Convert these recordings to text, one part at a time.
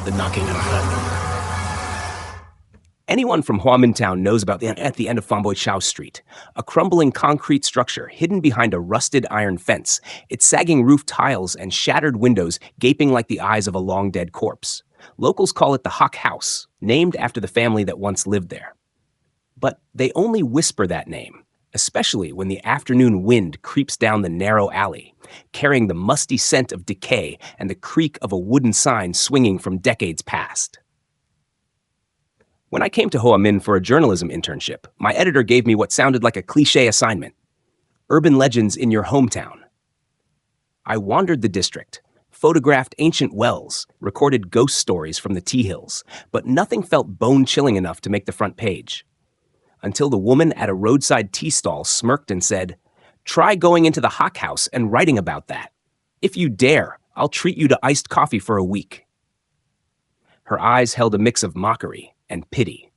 the knocking and threatening. Anyone from Huamintown knows about at the end of Famboy Chao Street, a crumbling concrete structure hidden behind a rusted iron fence, its sagging roof tiles and shattered windows gaping like the eyes of a long-dead corpse. Locals call it the Hock House, named after the family that once lived there. But they only whisper that name, especially when the afternoon wind creeps down the narrow alley, carrying the musty scent of decay and the creak of a wooden sign swinging from decades past. When I came to Ho Chi Minh for a journalism internship, my editor gave me what sounded like a cliché assignment: urban legends in your hometown. I wandered the district, photographed ancient wells, recorded ghost stories from the tea hills, but nothing felt bone-chilling enough to make the front page. Until the woman at a roadside tea stall smirked and said, "Try going into the Hock House and writing about that. If you dare, I'll treat you to iced coffee for a week." Her eyes held a mix of mockery and pity.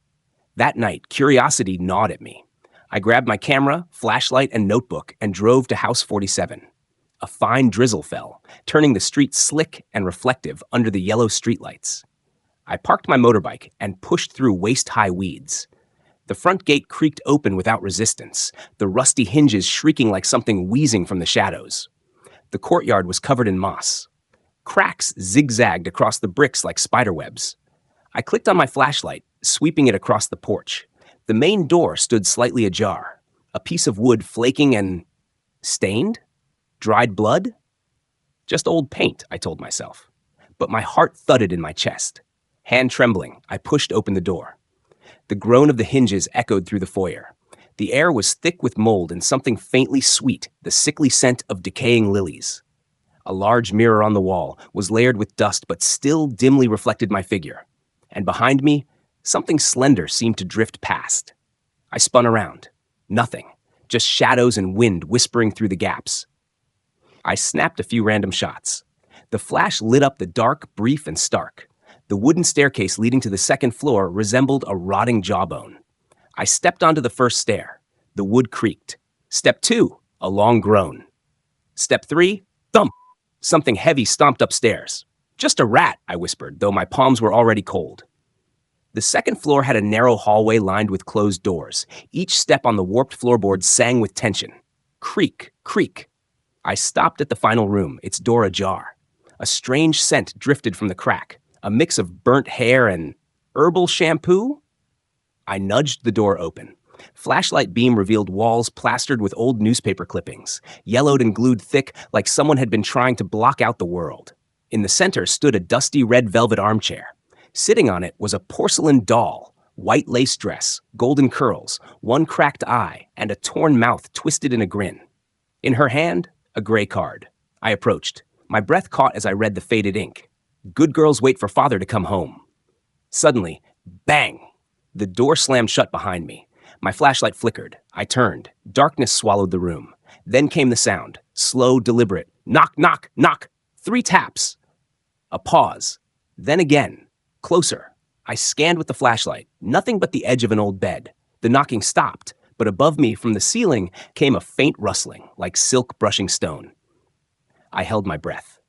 That night, curiosity gnawed at me. I grabbed my camera, flashlight, and notebook and drove to House 47. A fine drizzle fell, turning the street slick and reflective under the yellow streetlights. I parked my motorbike and pushed through waist-high weeds. The front gate creaked open without resistance, the rusty hinges shrieking like something wheezing from the shadows. The courtyard was covered in moss. Cracks zigzagged across the bricks like spiderwebs. I clicked on my flashlight, sweeping it across the porch. The main door stood slightly ajar, a piece of wood flaking and stained? Dried blood? Just old paint, I told myself. But my heart thudded in my chest. Hand trembling, I pushed open the door. The groan of the hinges echoed through the foyer. The air was thick with mold and something faintly sweet, the sickly scent of decaying lilies. A large mirror on the wall was layered with dust but still dimly reflected my figure. And behind me, something slender seemed to drift past. I spun around. Nothing. Just shadows and wind whispering through the gaps. I snapped a few random shots. The flash lit up the dark, brief, and stark. The wooden staircase leading to the second floor resembled a rotting jawbone. I stepped onto the first stair. The wood creaked. Step 2, a long groan. Step 3, thump. Something heavy stomped upstairs. "Just a rat," I whispered, though my palms were already cold. The second floor had a narrow hallway lined with closed doors. Each step on the warped floorboards sang with tension. Creak, creak. I stopped at the final room, its door ajar. A strange scent drifted from the crack, a mix of burnt hair and herbal shampoo? I nudged the door open. Flashlight beam revealed walls plastered with old newspaper clippings, yellowed and glued thick like someone had been trying to block out the world. In the center stood a dusty red velvet armchair. Sitting on it was a porcelain doll, white lace dress, golden curls, one cracked eye, and a torn mouth twisted in a grin. In her hand, a gray card. I approached. My breath caught as I read the faded ink. "Good girls wait for father to come home." Suddenly, bang! The door slammed shut behind me. My flashlight flickered. I turned. Darkness swallowed the room. Then came the sound, slow, deliberate. Knock, knock, knock! 3 taps. A pause. Then again. Closer. I scanned with the flashlight. Nothing but the edge of an old bed. The knocking stopped, but above me from the ceiling came a faint rustling, like silk brushing stone. I held my breath.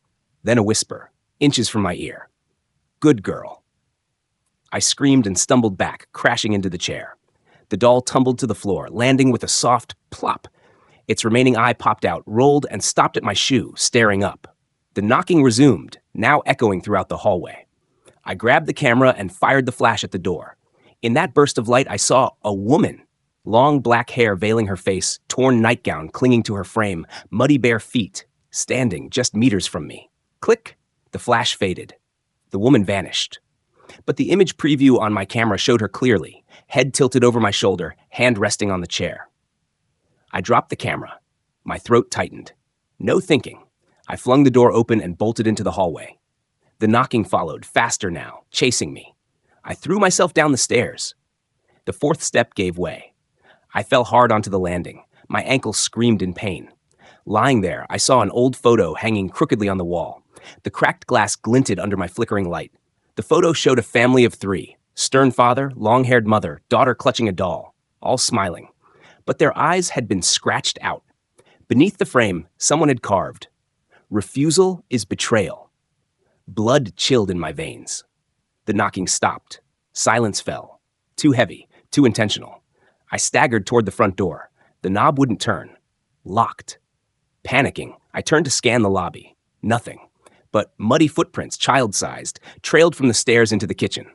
Then a whisper, inches from my ear. "Good girl." I screamed and stumbled back, crashing into the chair. The doll tumbled to the floor, landing with a soft plop. Its remaining eye popped out, rolled, and stopped at my shoe, staring up. The knocking resumed, now echoing throughout the hallway. I grabbed the camera and fired the flash at the door. In that burst of light, I saw a woman. Long black hair veiling her face, torn nightgown clinging to her frame, muddy bare feet, standing just meters from me. Click! The flash faded. The woman vanished. But the image preview on my camera showed her clearly, head tilted over my shoulder, hand resting on the chair. I dropped the camera. My throat tightened. No thinking. I flung the door open and bolted into the hallway. The knocking followed, faster now, chasing me. I threw myself down the stairs. The 4th step gave way. I fell hard onto the landing. My ankle screamed in pain. Lying there, I saw an old photo hanging crookedly on the wall. The cracked glass glinted under my flickering light. The photo showed a family of 3, stern father, long-haired mother, daughter clutching a doll, all smiling. But their eyes had been scratched out. Beneath the frame, someone had carved, "Refusal is betrayal." Blood chilled in my veins. The knocking stopped. Silence fell. Too heavy, too intentional. I staggered toward the front door. The knob wouldn't turn. Locked. Panicking, I turned to scan the lobby. Nothing. But muddy footprints, child-sized, trailed from the stairs into the kitchen.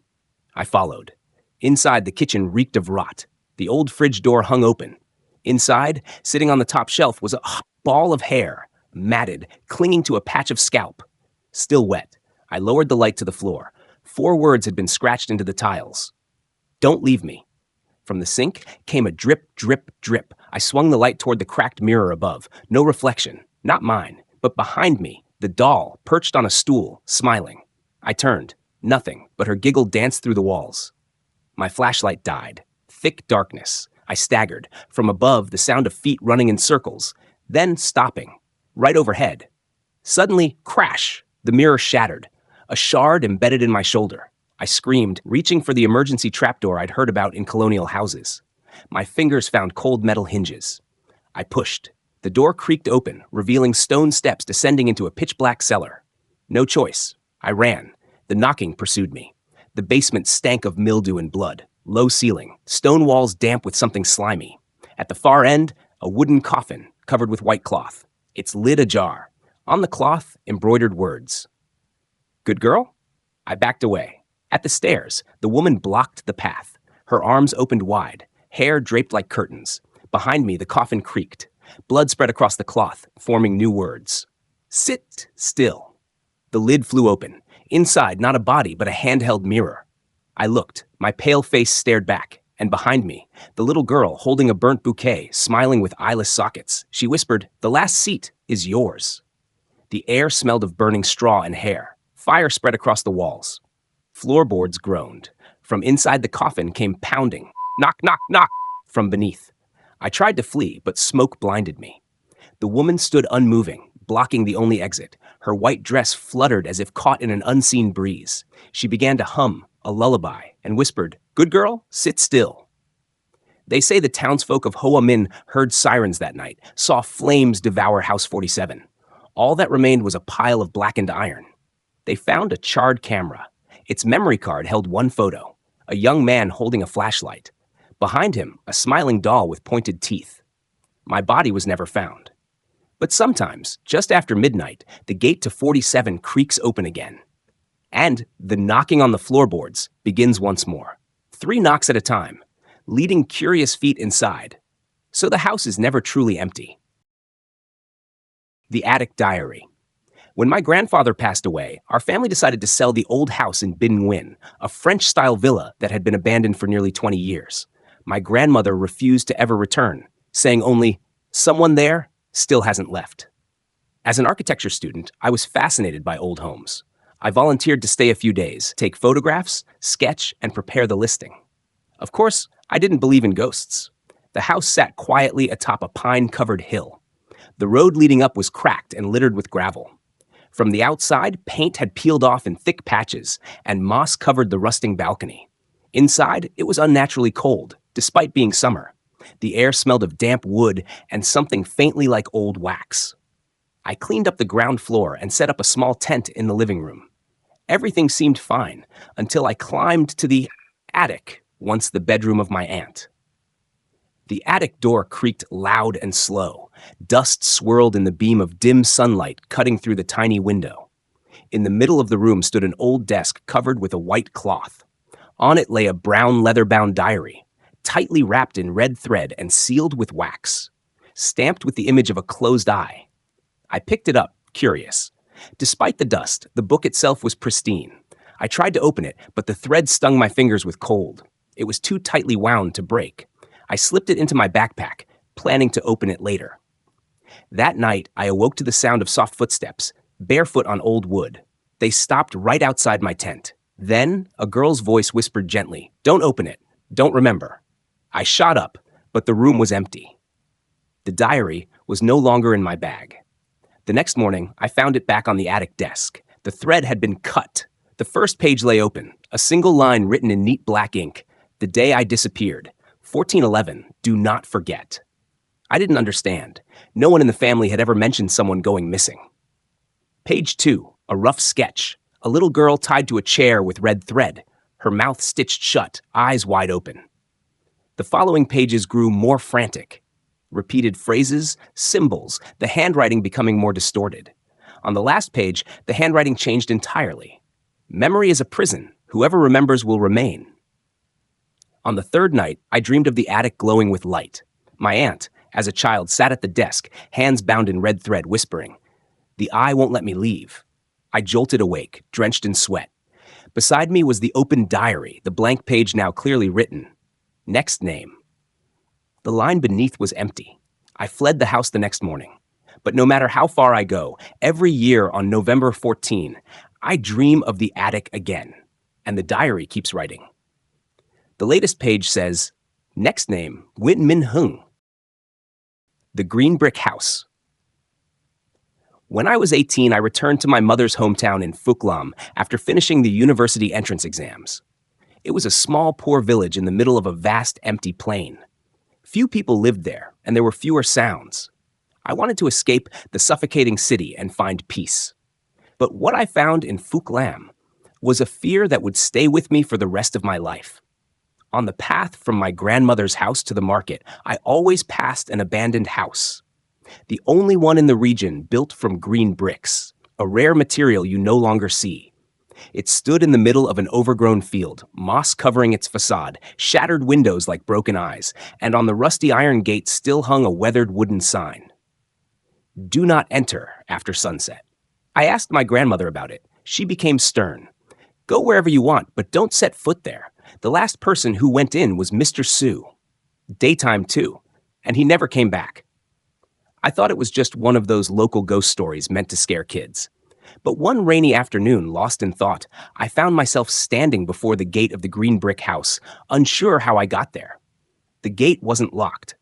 I followed. Inside, the kitchen reeked of rot. The old fridge door hung open. Inside, sitting on the top shelf, was a ball of hair, matted, clinging to a patch of scalp. Still wet, I lowered the light to the floor. 4 words had been scratched into the tiles. "Don't leave me." From the sink came a drip, drip, drip. I swung the light toward the cracked mirror above. No reflection, not mine, but behind me, the doll, perched on a stool, smiling. I turned. Nothing, but her giggle danced through the walls. My flashlight died. Thick darkness. I staggered. From above, the sound of feet running in circles, then stopping, right overhead. Suddenly, crash! The mirror shattered. A shard embedded in my shoulder. I screamed, reaching for the emergency trapdoor I'd heard about in colonial houses. My fingers found cold metal hinges. I pushed. The door creaked open, revealing stone steps descending into a pitch-black cellar. No choice. I ran. The knocking pursued me. The basement stank of mildew and blood. Low ceiling, stone walls damp with something slimy. At the far end, a wooden coffin covered with white cloth, its lid ajar. On the cloth, embroidered words. "Good girl?" I backed away. At the stairs, the woman blocked the path. Her arms opened wide, hair draped like curtains. Behind me, the coffin creaked. Blood spread across the cloth, forming new words. "Sit still." The lid flew open. Inside, not a body, but a handheld mirror. I looked. My pale face stared back, and behind me, the little girl holding a burnt bouquet, smiling with eyeless sockets. She whispered, "The last seat is yours." The air smelled of burning straw and hair. Fire spread across the walls. Floorboards groaned. From inside the coffin came pounding. Knock, knock, knock! From beneath. I tried to flee, but smoke blinded me. The woman stood unmoving, blocking the only exit. Her white dress fluttered as if caught in an unseen breeze. She began to hum a lullaby and whispered, "Good girl, sit still." They say the townsfolk of Hoa Minh heard sirens that night, saw flames devour House 47. All that remained was a pile of blackened iron. They found a charred camera. Its memory card held one photo, a young man holding a flashlight. Behind him, a smiling doll with pointed teeth. My body was never found. But sometimes, just after midnight, the gate to 47 creaks open again. And the knocking on the floorboards begins once more. 3 knocks at a time, leading curious feet inside. So the house is never truly empty. The Attic Diary. When my grandfather passed away, our family decided to sell the old house in Binh Nguyen, a French-style villa that had been abandoned for nearly 20 years. My grandmother refused to ever return, saying only, "Someone there still hasn't left." As an architecture student, I was fascinated by old homes. I volunteered to stay a few days, take photographs, sketch, and prepare the listing. Of course, I didn't believe in ghosts. The house sat quietly atop a pine-covered hill. The road leading up was cracked and littered with gravel. From the outside, paint had peeled off in thick patches, and moss covered the rusting balcony. Inside, it was unnaturally cold, despite being summer. The air smelled of damp wood and something faintly like old wax. I cleaned up the ground floor and set up a small tent in the living room. Everything seemed fine until I climbed to the attic, once the bedroom of my aunt. The attic door creaked loud and slow. Dust swirled in the beam of dim sunlight cutting through the tiny window. In the middle of the room stood an old desk covered with a white cloth. On it lay a brown leather-bound diary, tightly wrapped in red thread and sealed with wax, stamped with the image of a closed eye. I picked it up, curious. Despite the dust, the book itself was pristine. I tried to open it, but the thread stung my fingers with cold. It was too tightly wound to break. I slipped it into my backpack, planning to open it later. That night, I awoke to the sound of soft footsteps, barefoot on old wood. They stopped right outside my tent. Then, a girl's voice whispered gently, "Don't open it. Don't remember." I shot up, but the room was empty. The diary was no longer in my bag. The next morning, I found it back on the attic desk. The thread had been cut. The first page lay open, a single line written in neat black ink. The day I disappeared. 1411, do not forget. I didn't understand. No one in the family had ever mentioned someone going missing. Page 2, a rough sketch. A little girl tied to a chair with red thread, her mouth stitched shut, eyes wide open. The following pages grew more frantic. Repeated phrases, symbols, the handwriting becoming more distorted. On the last page, the handwriting changed entirely. Memory is a prison. Whoever remembers will remain. On the third night, I dreamed of the attic glowing with light. My aunt, as a child, sat at the desk, hands bound in red thread, whispering, "The eye won't let me leave." I jolted awake, drenched in sweat. Beside me was the open diary, the blank page now clearly written. Next name. The line beneath was empty. I fled the house the next morning. But no matter how far I go, every year on November 14, I dream of the attic again. And the diary keeps writing. The latest page says, next name, Win Min Hung. The Green Brick House. When I was 18, I returned to my mother's hometown in Phúc Lam after finishing the university entrance exams. It was a small, poor village in the middle of a vast, empty plain. Few people lived there, and there were fewer sounds. I wanted to escape the suffocating city and find peace. But what I found in Phúc Lam was a fear that would stay with me for the rest of my life. On the path from my grandmother's house to the market, I always passed an abandoned house. The only one in the region built from green bricks, a rare material you no longer see. It stood in the middle of an overgrown field, moss covering its facade, shattered windows like broken eyes, and on the rusty iron gate still hung a weathered wooden sign. Do not enter after sunset. I asked my grandmother about it. She became stern. Go wherever you want, but don't set foot there. The last person who went in was Mr. Su. Daytime too, and he never came back. I thought it was just one of those local ghost stories meant to scare kids. But one rainy afternoon, lost in thought, I found myself standing before the gate of the green brick house, unsure how I got there. The gate wasn't locked.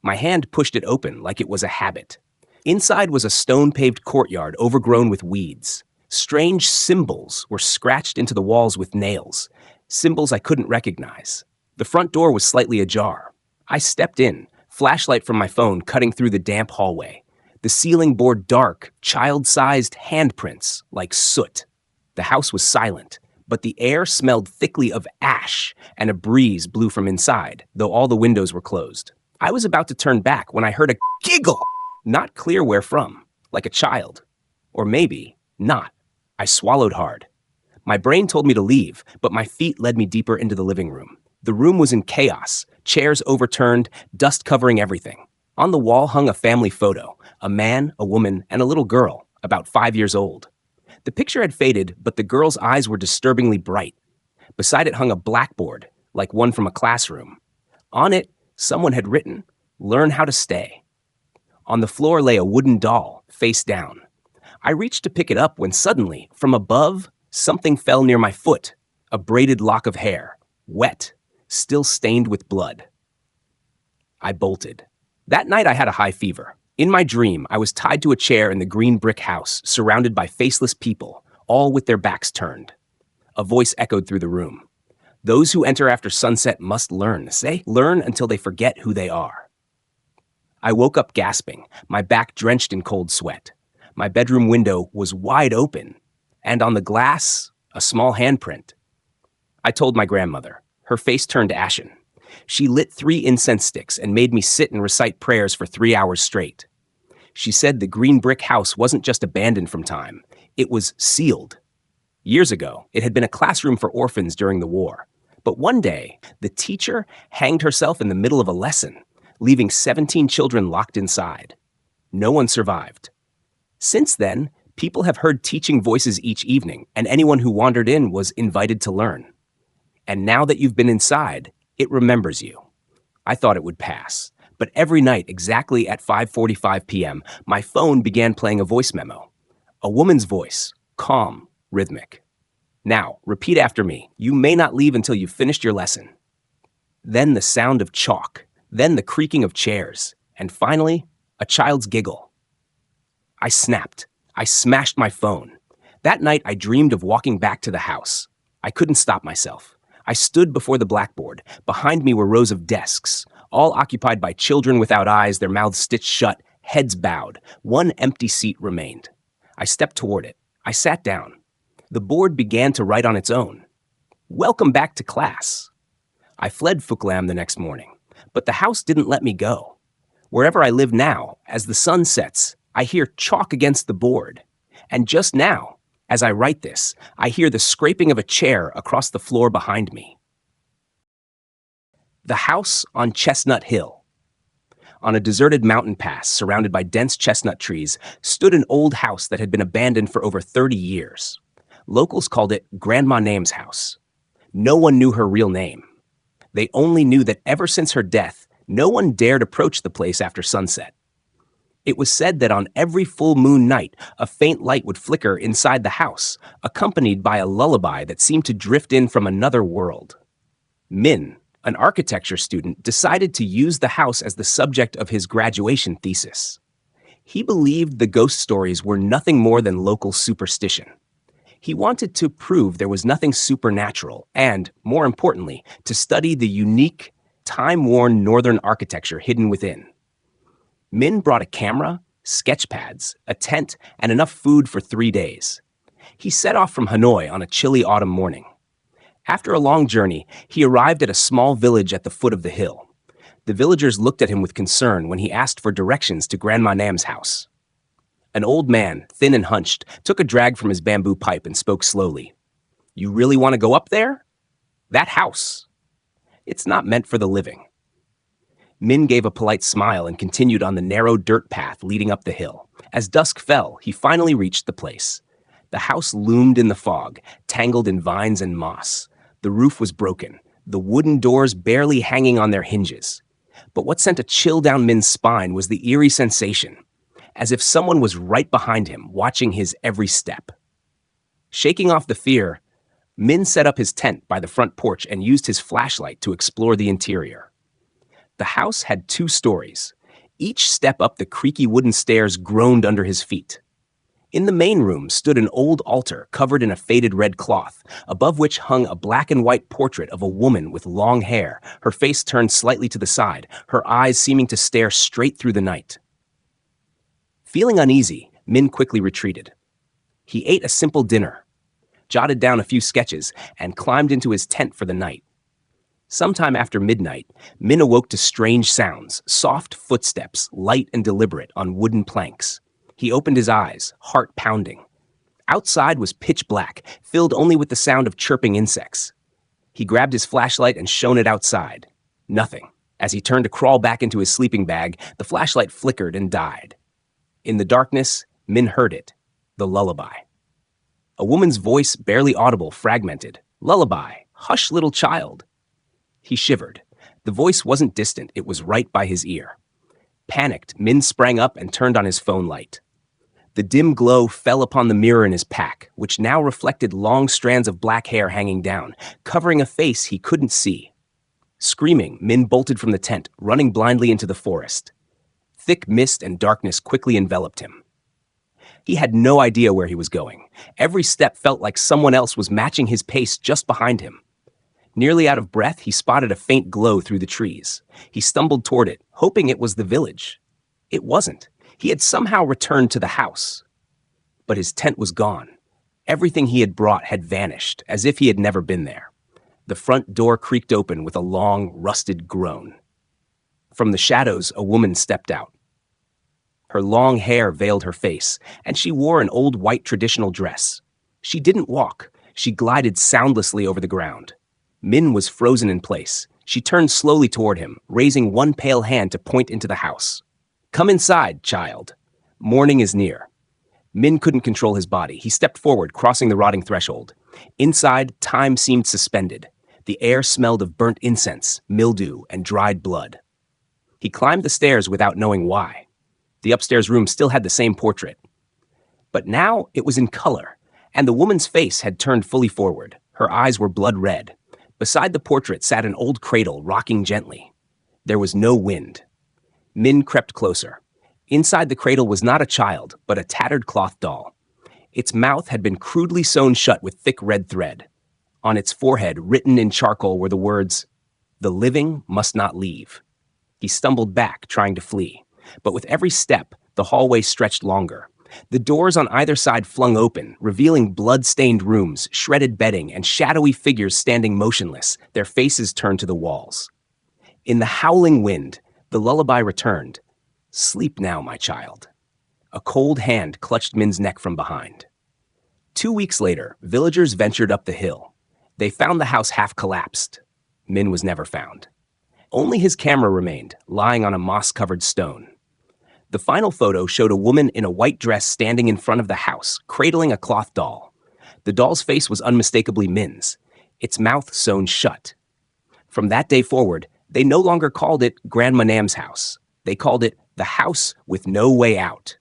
My hand pushed it open like it was a habit. Inside was a stone-paved courtyard overgrown with weeds. Strange symbols were scratched into the walls with nails, symbols I couldn't recognize. The front door was slightly ajar. I stepped in, flashlight from my phone cutting through the damp hallway. The ceiling bore dark, child-sized handprints like soot. The house was silent, but the air smelled thickly of ash, and a breeze blew from inside, though all the windows were closed. I was about to turn back when I heard a giggle, not clear where from, like a child. Or maybe not. I swallowed hard. My brain told me to leave, but my feet led me deeper into the living room. The room was in chaos, chairs overturned, dust covering everything. On the wall hung a family photo, a man, a woman, and a little girl, about 5 years old. The picture had faded, but the girl's eyes were disturbingly bright. Beside it hung a blackboard, like one from a classroom. On it, someone had written, "Learn how to stay." On the floor lay a wooden doll, face down. I reached to pick it up when suddenly, from above, something fell near my foot, a braided lock of hair, wet, still stained with blood. I bolted. That night I had a high fever. In my dream, I was tied to a chair in the green brick house, surrounded by faceless people, all with their backs turned. A voice echoed through the room. Those who enter after sunset must learn. Say, learn until they forget who they are. I woke up gasping, my back drenched in cold sweat. My bedroom window was wide open, and on the glass, a small handprint. I told my grandmother. Her face turned ashen. She lit 3 incense sticks and made me sit and recite prayers for 3 hours straight. She said the green brick house wasn't just abandoned from time, it was sealed. Years ago, it had been a classroom for orphans during the war. But one day, the teacher hanged herself in the middle of a lesson, leaving 17 children locked inside. No one survived. Since then, people have heard teaching voices each evening, and anyone who wandered in was invited to learn. And now that you've been inside, it remembers you. I thought it would pass, but every night, exactly at 5:45 p.m., my phone began playing a voice memo. A woman's voice, calm, rhythmic. Now, repeat after me. You may not leave until you've finished your lesson. Then the sound of chalk, then the creaking of chairs, and finally, a child's giggle. I snapped. I smashed my phone. That night, I dreamed of walking back to the house. I couldn't stop myself. I stood before the blackboard. Behind me were rows of desks, all occupied by children without eyes, their mouths stitched shut, heads bowed. One empty seat remained. I stepped toward it. I sat down. The board began to write on its own. "Welcome back to class." I fled Fuklam the next morning, but the house didn't let me go. Wherever I live now, as the sun sets, I hear chalk against the board. And just now, as I write this, I hear the scraping of a chair across the floor behind me. The house on Chestnut Hill. On a deserted mountain pass surrounded by dense chestnut trees stood an old house that had been abandoned for over 30 years. Locals called it Grandma Name's house. No one knew her real name. They only knew that ever since her death, no one dared approach the place after sunset. It was said that on every full moon night, a faint light would flicker inside the house, accompanied by a lullaby that seemed to drift in from another world. Min, an architecture student, decided to use the house as the subject of his graduation thesis. He believed the ghost stories were nothing more than local superstition. He wanted to prove there was nothing supernatural and, more importantly, to study the unique, time-worn northern architecture hidden within. Min brought a camera, sketch pads, a tent, and enough food for 3 days. He set off from Hanoi on a chilly autumn morning. After a long journey, he arrived at a small village at the foot of the hill. The villagers looked at him with concern when he asked for directions to Grandma Nam's house. An old man, thin and hunched, took a drag from his bamboo pipe and spoke slowly. "You really want to go up there? That house. It's not meant for the living." Min gave a polite smile and continued on the narrow dirt path leading up the hill. As dusk fell, he finally reached the place. The house loomed in the fog, tangled in vines and moss. The roof was broken, the wooden doors barely hanging on their hinges. But what sent a chill down Min's spine was the eerie sensation, as if someone was right behind him, watching his every step. Shaking off the fear, Min set up his tent by the front porch and used his flashlight to explore the interior. The house had 2 stories. Each step up the creaky wooden stairs groaned under his feet. In the main room stood an old altar covered in a faded red cloth, above which hung a black and white portrait of a woman with long hair, her face turned slightly to the side, her eyes seeming to stare straight through the night. Feeling uneasy, Min quickly retreated. He ate a simple dinner, jotted down a few sketches, and climbed into his tent for the night. Sometime after midnight, Min awoke to strange sounds, soft footsteps, light and deliberate, on wooden planks. He opened his eyes, heart pounding. Outside was pitch black, filled only with the sound of chirping insects. He grabbed his flashlight and shone it outside. Nothing. As he turned to crawl back into his sleeping bag, the flashlight flickered and died. In the darkness, Min heard it, the lullaby. A woman's voice, barely audible, fragmented. "Lullaby, hush, little child." He shivered. The voice wasn't distant, it was right by his ear. Panicked, Min sprang up and turned on his phone light. The dim glow fell upon the mirror in his pack, which now reflected long strands of black hair hanging down, covering a face he couldn't see. Screaming, Min bolted from the tent, running blindly into the forest. Thick mist and darkness quickly enveloped him. He had no idea where he was going. Every step felt like someone else was matching his pace just behind him. Nearly out of breath, he spotted a faint glow through the trees. He stumbled toward it, hoping it was the village. It wasn't. He had somehow returned to the house. But his tent was gone. Everything he had brought had vanished, as if he had never been there. The front door creaked open with a long, rusted groan. From the shadows, a woman stepped out. Her long hair veiled her face, and she wore an old white traditional dress. She didn't walk. She glided soundlessly over the ground. Min was frozen in place. She turned slowly toward him, raising one pale hand to point into the house. "Come inside, child. Morning is near." Min couldn't control his body. He stepped forward, crossing the rotting threshold. Inside, time seemed suspended. The air smelled of burnt incense, mildew, and dried blood. He climbed the stairs without knowing why. The upstairs room still had the same portrait. But now it was in color, and the woman's face had turned fully forward. Her eyes were blood red. Beside the portrait sat an old cradle, rocking gently. There was no wind. Min crept closer. Inside the cradle was not a child, but a tattered cloth doll. Its mouth had been crudely sewn shut with thick red thread. On its forehead, written in charcoal, were the words, "The living must not leave." He stumbled back, trying to flee. But with every step, the hallway stretched longer. The doors on either side flung open, revealing blood-stained rooms, shredded bedding, and shadowy figures standing motionless, their faces turned to the walls. In the howling wind, the lullaby returned. Sleep now, my child. A cold hand clutched Min's neck from behind. 2 weeks later, villagers ventured up the hill. They found the house half collapsed. Min was never found. Only his camera remained, lying on a moss-covered stone. The final photo showed a woman in a white dress standing in front of the house, cradling a cloth doll. The doll's face was unmistakably Min's, its mouth sewn shut. From that day forward, they no longer called it Grandma Nam's house. They called it the house with no way out.